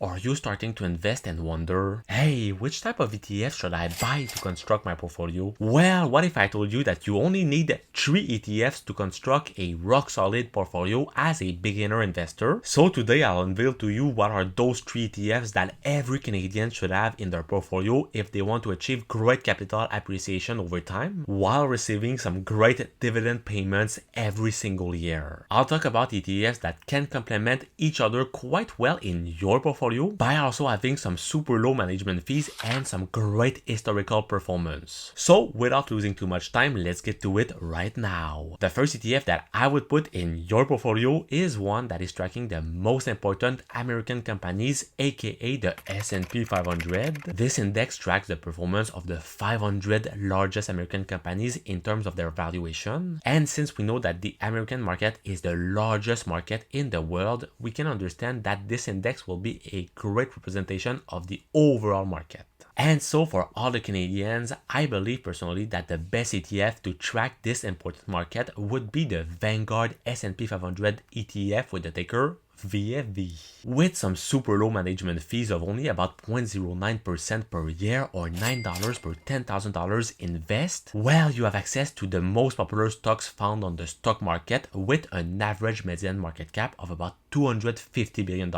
Are you starting to invest and wonder, hey, which type of ETF should I buy to construct my portfolio? Well, what if I told you that you only need 3 ETFs to construct a rock-solid portfolio as a beginner investor? So today I'll unveil to you what are those 3 ETFs that every Canadian should have in their portfolio if they want to achieve great capital appreciation over time while receiving some great dividend payments every single year. I'll talk about ETFs that can complement each other quite well in your portfolio by also having some super low management fees and some great historical performance. So without losing too much time, let's get to it right now. The first ETF that I would put in your portfolio is one that is tracking the most important American companies, aka the S&P 500. This index tracks the performance of the 500 largest American companies in terms of their valuation. And since we know that the American market is the largest market in the world, we can understand that this index will be a great representation of the overall market. And so for all the Canadians, I believe personally that the best ETF to track this important market would be the Vanguard S&P 500 ETF with the ticker VFV. With some super low management fees of only about 0.09% per year or $9 per $10,000 invest, well, you have access to the most popular stocks found on the stock market with an average median market cap of about $250 billion.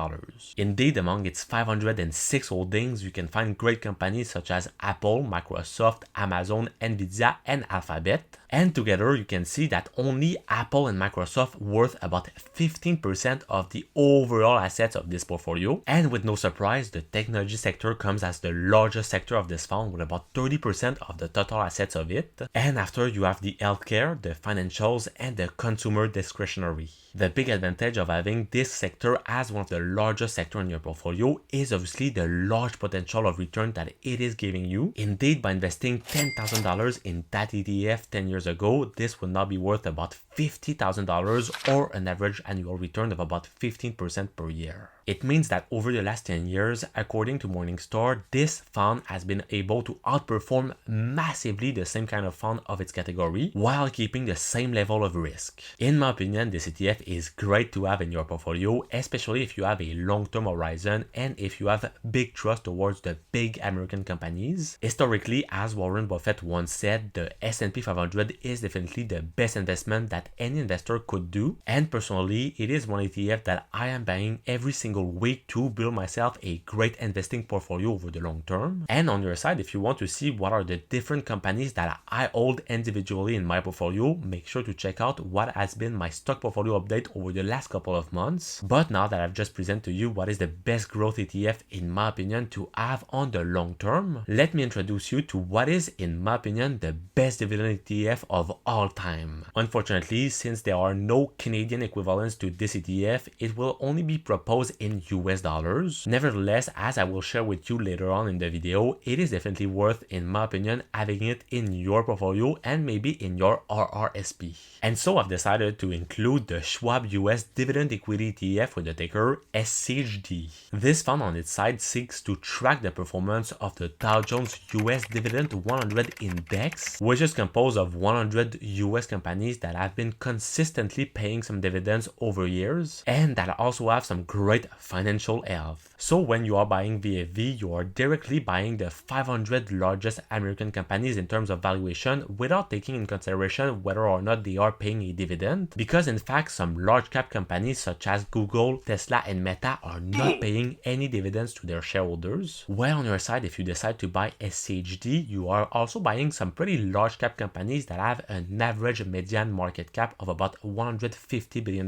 Indeed, among its 506 holdings, you can find great companies such as Apple, Microsoft, Amazon, Nvidia, and Alphabet. And together, you can see that only Apple and Microsoft worth about 15% of the overall assets of this portfolio. And with no surprise, the technology sector comes as the largest sector of this fund with about 30% of the total assets of it. And after, you have the healthcare, the financials, and the consumer discretionary. The big advantage of having this sector as one of the largest sectors in your portfolio is obviously the large potential of return that it is giving you. Indeed, by investing $10,000 in that ETF 10 years ago, this would now be worth about $50,000 or an average annual return of about 15% per year. It means that over the last 10 years, according to Morningstar, this fund has been able to outperform massively the same kind of fund of its category while keeping the same level of risk. In my opinion, this ETF is great to have in your portfolio, especially if you have a long-term horizon and if you have big trust towards the big American companies. Historically, as Warren Buffett once said, the S&P 500 is definitely the best investment that any investor could do, and personally, it is one ETF that I am buying every single week to build myself a great investing portfolio over the long term. And on your side, if you want to see what are the different companies that I hold individually in my portfolio, make sure to check out what has been my stock portfolio update over the last couple of months. But now that I've just presented to you what is the best growth ETF in my opinion to have on the long term, let me introduce you to what is in my opinion the best dividend ETF of all time. Unfortunately, since there are no Canadian equivalents to this ETF, it will only be proposed in US dollars. Nevertheless, as I will share with you later on in the video, it is definitely worth, in my opinion, having it in your portfolio and maybe in your RRSP. And so I've decided to include the Schwab US Dividend Equity ETF with the ticker SCHD. This fund on its side seeks to track the performance of the Dow Jones US Dividend 100 Index, which is composed of 100 US companies that have been consistently paying some dividends over years and that also have some great financial health. So when you are buying VFV, you are directly buying the 500 largest American companies in terms of valuation without taking in consideration whether or not they are paying a dividend, because in fact some large cap companies such as Google, Tesla, and Meta are not paying any dividends to their shareholders. While on your side, if you decide to buy SCHD, you are also buying some pretty large cap companies that have an average median market cap of about $150 billion,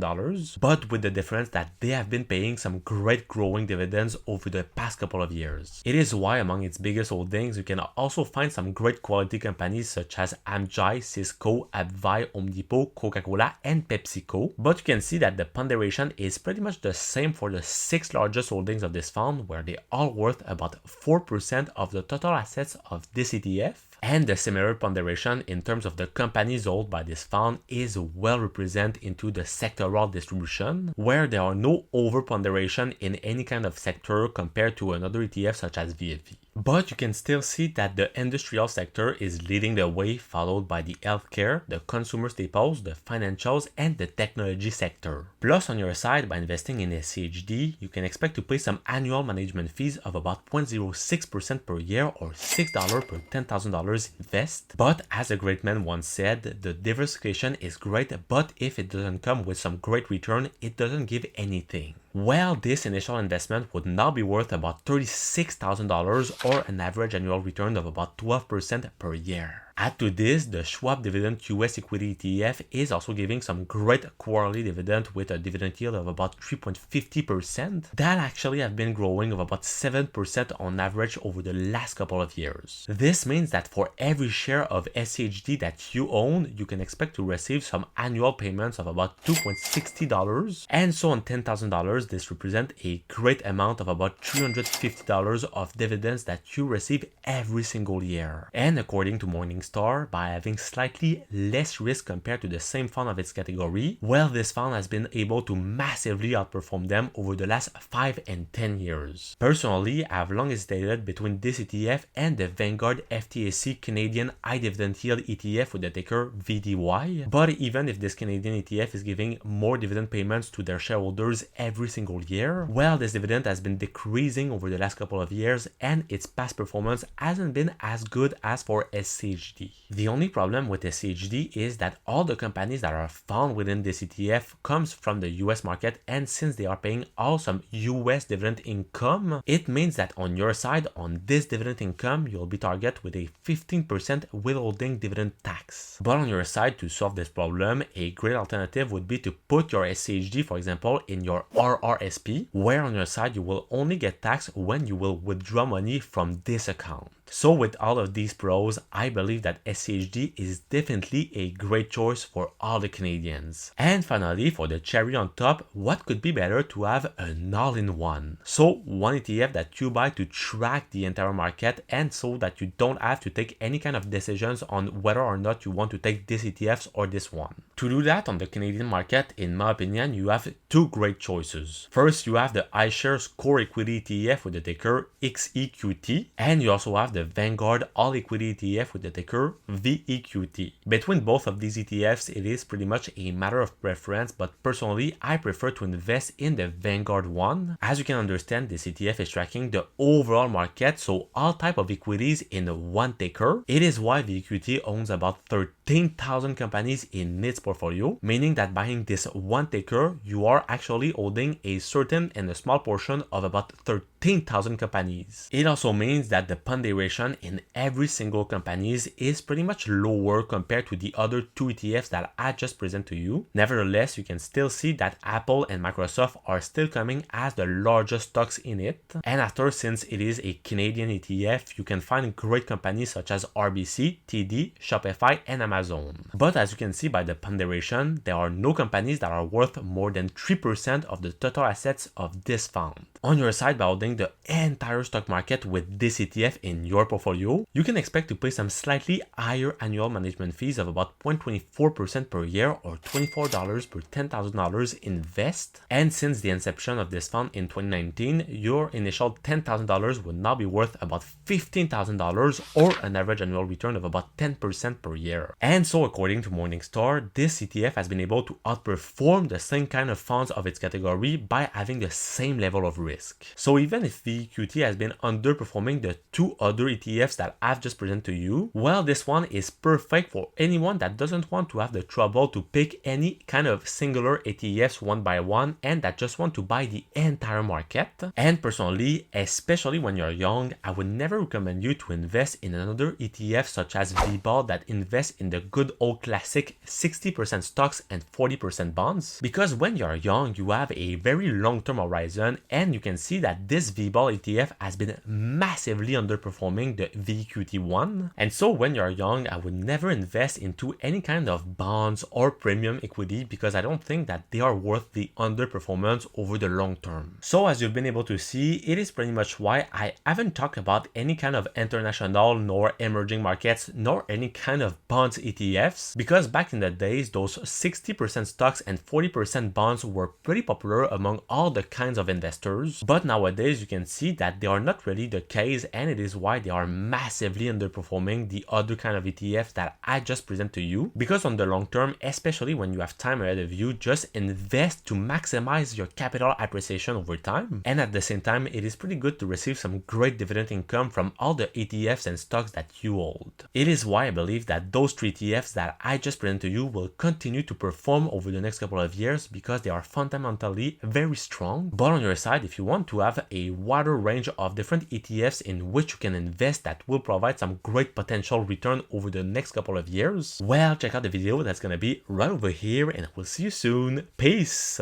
but with the difference that they have been paying some great growing dividends over the past couple of years. It is why among its biggest holdings, you can also find some great quality companies such as Amgen, Cisco, AbbVie, Home Depot, Coca-Cola, and PepsiCo. But you can see that the ponderation is pretty much the same for the 6 largest holdings of this fund, where they all worth about 4% of the total assets of this ETF. And the similar ponderation in terms of the companies owned by this fund is well represented into the sectoral distribution, where there are no overponderation in any kind of sector compared to another ETF such as VFV. But you can still see that the industrial sector is leading the way, followed by the healthcare, the consumer staples, the financials, and the technology sector. Plus, on your side, by investing in SCHD, you can expect to pay some annual management fees of about 0.06% per year or $6 per $10,000 invest. But as a great man once said, the diversification is great, but if it doesn't come with some great return, it doesn't give anything. Well, this initial investment would now be worth about $36,000 or an average annual return of about 12% per year. Add to this, the Schwab Dividend US Equity ETF is also giving some great quarterly dividend with a dividend yield of about 3.50% that actually have been growing of about 7% on average over the last couple of years. This means that for every share of SCHD that you own, you can expect to receive some annual payments of about $2.60, and so on $10,000, this represents a great amount of about $350 of dividends that you receive every single year. And according to Morningstar, by having slightly less risk compared to the same fund of its category, well, this fund has been able to massively outperform them over the last 5 and 10 years. Personally, I have long hesitated between this ETF and the Vanguard FTSE Canadian High Dividend Yield ETF with the ticker VDY, but even if this Canadian ETF is giving more dividend payments to their shareholders every single year, well, this dividend has been decreasing over the last couple of years and its past performance hasn't been as good as for SCHD. The only problem with SCHD is that all the companies that are found within this ETF comes from the US market, and since they are paying all some US dividend income, it means that on your side, on this dividend income, you'll be targeted with a 15% withholding dividend tax. But on your side, to solve this problem, a great alternative would be to put your SCHD, for example, in your RRSP, where on your side you will only get taxed when you will withdraw money from this account. So with all of these pros, I believe that SCHD is definitely a great choice for all the Canadians. And finally, for the cherry on top, what could be better to have an all-in-one? So one ETF that you buy to track the entire market, and so that you don't have to take any kind of decisions on whether or not you want to take this ETFs or this one. To do that on the Canadian market, in my opinion, you have two great choices. First, you have the iShares Core Equity ETF with the ticker XEQT, and you also have the Vanguard All Equity ETF with the ticker VEQT. Between both of these ETFs, it is pretty much a matter of preference, but personally, I prefer to invest in the Vanguard one. As you can understand, this ETF is tracking the overall market, so all type of equities in one ticker. It is why VEQT owns about 13,000 companies in its portfolio, meaning that buying this one ticker, you are actually holding a certain and a small portion of about 13,000 companies. It also means that the ponderation in every single companies is pretty much lower compared to the other two ETFs that I just presented to you. Nevertheless, you can still see that Apple and Microsoft are still coming as the largest stocks in it. And after, since it is a Canadian ETF, you can find great companies such as RBC, TD, Shopify, and Amazon. But as you can see by the ponderation, there are no companies that are worth more than 3% of the total assets of this fund. On your side, by holding the entire stock market with this ETF in your portfolio, you can expect to pay some slightly higher annual management fees of about 0.24% per year or $24 per $10,000 invest. And since the inception of this fund in 2019, your initial $10,000 would now be worth about $15,000 or an average annual return of about 10% per year. And so according to Morningstar, this ETF has been able to outperform the same kind of funds of its category by having the same level of risk. So even if VEQT has been underperforming the two other ETFs that I've just presented to you, well, this one is perfect for anyone that doesn't want to have the trouble to pick any kind of singular ETFs one by one and that just want to buy the entire market. And personally, especially when you're young, I would never recommend you to invest in another ETF such as VBAL that invests in the good old classic 60% stocks and 40% bonds, because when you're young, you have a very long-term horizon, and you can see that this VBAL ETF has been massively underperforming underperforming the VQT1. And so when you're young, I would never invest into any kind of bonds or premium equity because I don't think that they are worth the underperformance over the long term. So as you've been able to see, it is pretty much why I haven't talked about any kind of international nor emerging markets nor any kind of bonds ETFs, because back in the days those 60% stocks and 40% bonds were pretty popular among all the kinds of investors, but nowadays you can see that they are not really the case, and it is why they are massively underperforming the other kind of ETFs that I just present to you. Because on the long term, especially when you have time ahead of you, just invest to maximize your capital appreciation over time, and at the same time it is pretty good to receive some great dividend income from all the ETFs and stocks that you hold. It is why I believe that those three ETFs that I just presented to you will continue to perform over the next couple of years because they are fundamentally very strong. But on your side, if you want to have a wider range of different ETFs in which you can invest that will provide some great potential return over the next couple of years, well, check out the video that's gonna be right over here, and I will see you soon. Peace!